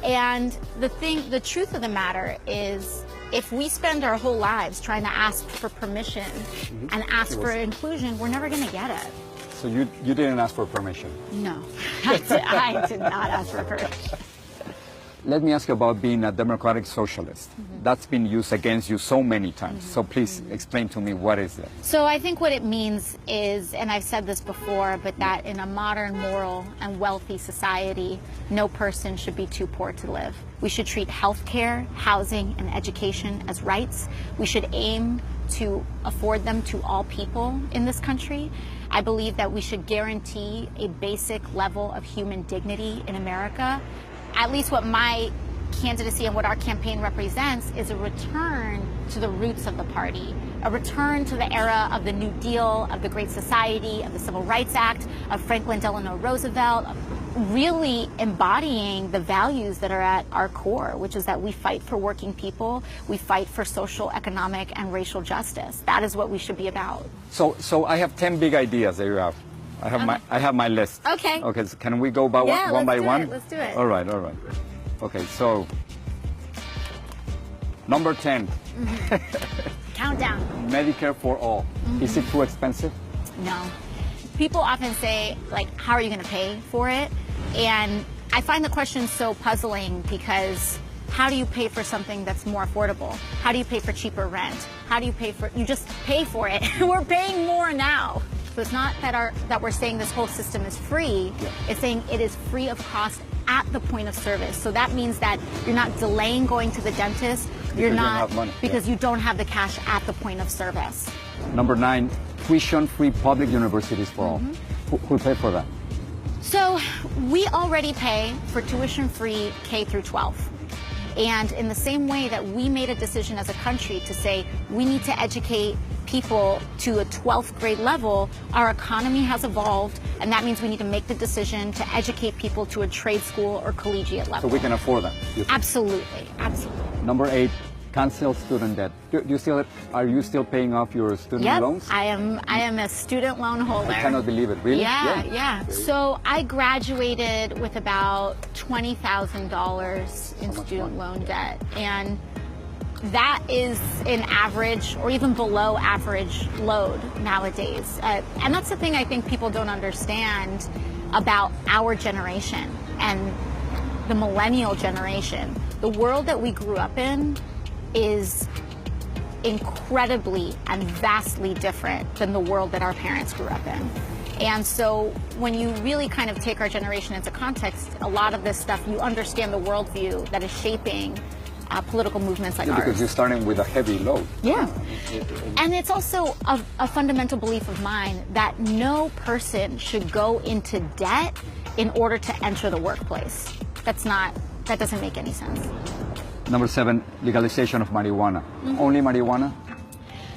And the truth of the matter is, if we spend our whole lives trying to ask for permission and ask for inclusion, we're never going to get it. So you didn't ask for permission? No, I did not ask for permission. Let me ask you about being a democratic socialist. That's been used against you so many times. So please explain to me, what is that? So I think what it means is, and I've said this before, but that in a modern, moral, and wealthy society, no person should be too poor to live. We should treat healthcare, housing, and education as rights. We should aim to afford them to all people in this country. I believe that we should guarantee a basic level of human dignity in America. At least what my candidacy and what our campaign represents is a return to the roots of the party, a return to the era of the New Deal, of the Great Society, of the Civil Rights Act, of Franklin Delano Roosevelt, really embodying the values that are at our core, which is that we fight for working people, we fight for social, economic, and racial justice. That is what we should be about. So I have 10 big ideas that you have. I have my list. Okay. Okay, so can we go by one by one? Let's do it. All right. Okay, so number 10. Countdown. Medicare for all. Is it too expensive? No. People often say, like, how are you going to pay for it? And I find the question so puzzling, because how do you pay for something that's more affordable? How do you pay for cheaper rent? How do you pay for, you just pay for it. We're paying more now. So it's not that we're saying this whole system is free. It's saying it is free of cost at the point of service. So that means that you're not delaying going to the dentist. You're not, because you don't have the cash at the point of service. Number 9, tuition-free public universities for all. Who pay for that? So we already pay for tuition-free K through 12. And in the same way that we made a decision as a country to say we need to educate people to a 12th grade level, our economy has evolved, and that means we need to make the decision to educate people to a trade school or collegiate level. So we can afford that? Absolutely, absolutely. Number 8, cancel student debt. Are you still paying off your student loans? I am a student loan holder. I cannot believe it. Really? Yeah. So I graduated with about $20,000 in student loan debt, and that is an average or even below average load nowadays. And that's the thing I think people don't understand about our generation and the millennial generation. The world that we grew up in is incredibly and vastly different than the world that our parents grew up in. And so when you really kind of take our generation into context, a lot of this stuff, you understand the worldview that is shaping political movements like ours. Because you're starting with a heavy load. Yeah. And it's also a fundamental belief of mine that no person should go into debt in order to enter the workplace. That doesn't make any sense. Number 7, legalization of marijuana. Only marijuana?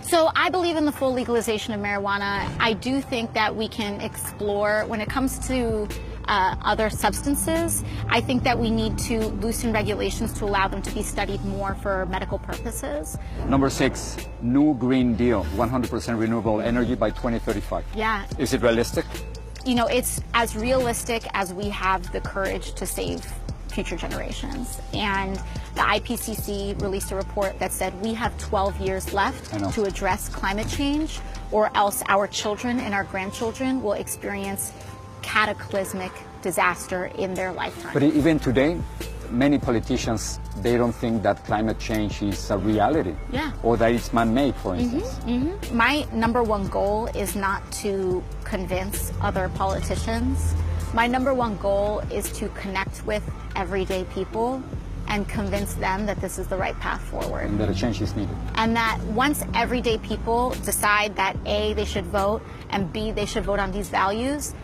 So I believe in the full legalization of marijuana. I do think that we can explore, when it comes to other substances, I think that we need to loosen regulations to allow them to be studied more for medical purposes. Number 6, new Green Deal, 100% renewable energy by 2035. Yeah. Is it realistic? You know, it's as realistic as we have the courage to save future generations. And the IPCC released a report that said we have 12 years left to address climate change, or else our children and our grandchildren will experience cataclysmic disaster in their lifetime. But even today, many politicians, they don't think that climate change is a reality. Yeah. Or that it's man-made, for instance. My number 1 goal is not to convince other politicians. My number 1 goal is to connect with everyday people and convince them that this is the right path forward. And that a change is needed. And that once everyday people decide that A, they should vote, and B, they should vote on these values,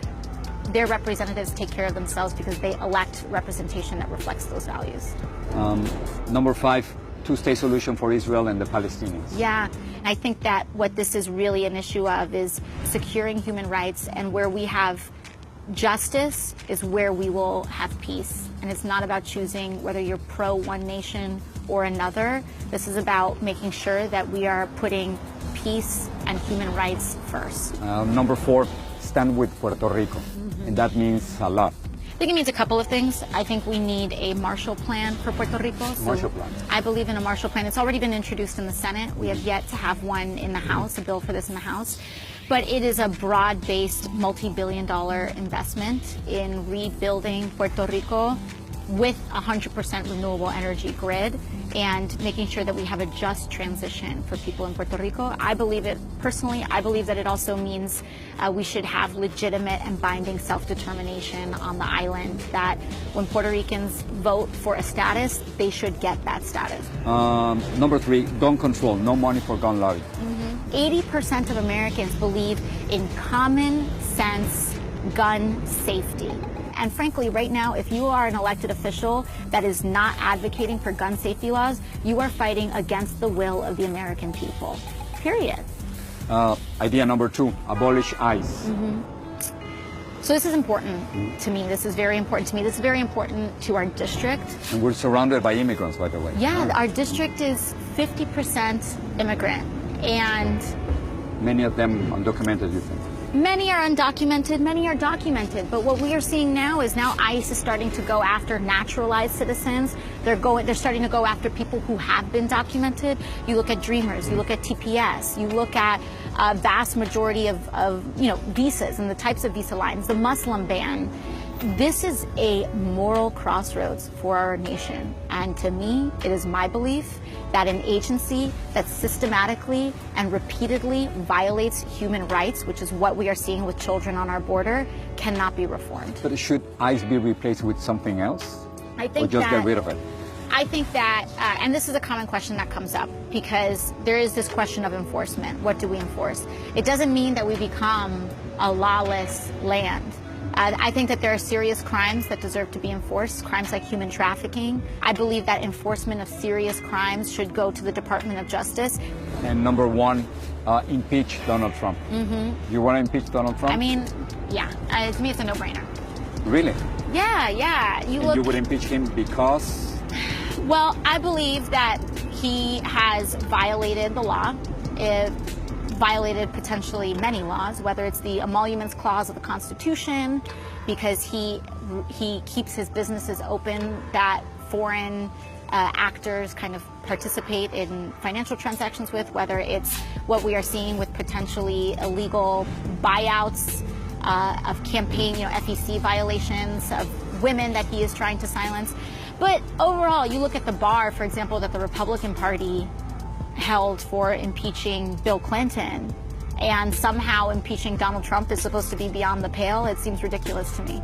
their representatives take care of themselves because they elect representation that reflects those values. Number 5, two-state solution for Israel and the Palestinians. Yeah, and I think that what this is really an issue of is securing human rights, and where we have justice is where we will have peace. And it's not about choosing whether you're pro one nation or another. This is about making sure that we are putting peace and human rights first. Number 4, stand with Puerto Rico. And that means a lot. think it means a couple of things. I think we need a Marshall Plan for Puerto Rico. Marshall Plan. I believe in a Marshall Plan. It's already been introduced in the Senate. We have yet to have one in the House, a bill for this in the House. But it is a broad-based, multi-billion-dollar investment in rebuilding Puerto Rico with 100% renewable energy grid and making sure that we have a just transition for people in Puerto Rico. I believe it, personally, I believe that it also means we should have legitimate and binding self-determination on the island, that when Puerto Ricans vote for a status, they should get that status. Number 3, gun control, no money for gun lobby. 80% of Americans believe in common sense gun safety. And frankly, right now, if you are an elected official that is not advocating for gun safety laws, you are fighting against the will of the American people, period. Idea number 2, abolish ICE. So this is important to me. This is very important to me. This is very important to our district. And we're surrounded by immigrants, by the way. Yeah, our district is 50% immigrant, and many of them undocumented, you think? many are undocumented, many are documented. But what we are seeing now is ICE is starting to go after naturalized citizens. They're starting to go after people who have been documented. You look at Dreamers, you look at TPS, you look at a vast majority of visas and the types of visa lines, the Muslim ban. This is a moral crossroads for our nation. And to me, it is my belief that an agency that systematically and repeatedly violates human rights, which is what we are seeing with children on our border, cannot be reformed. But should ICE be replaced with something else? I think or just get rid of it? I think that, and this is a common question that comes up, because there is this question of enforcement. What do we enforce? It doesn't mean that we become a lawless land. I think that there are serious crimes that deserve to be enforced, crimes like human trafficking. I believe that enforcement of serious crimes should go to the Department of Justice. And number 1, impeach Donald Trump. You want to impeach Donald Trump? I mean, yeah, to me it's a no-brainer. Really? Yeah. You would impeach him because? Well, I believe that he has violated the law. Violated potentially many laws, whether it's the emoluments clause of the Constitution, because he keeps his businesses open that foreign actors kind of participate in financial transactions with, whether it's what we are seeing with potentially illegal buyouts of campaign, FEC violations of women that he is trying to silence. But overall, you look at the bar, for example, that the Republican Party held for impeaching Bill Clinton, and somehow impeaching Donald Trump is supposed to be beyond the pale. It seems ridiculous to me.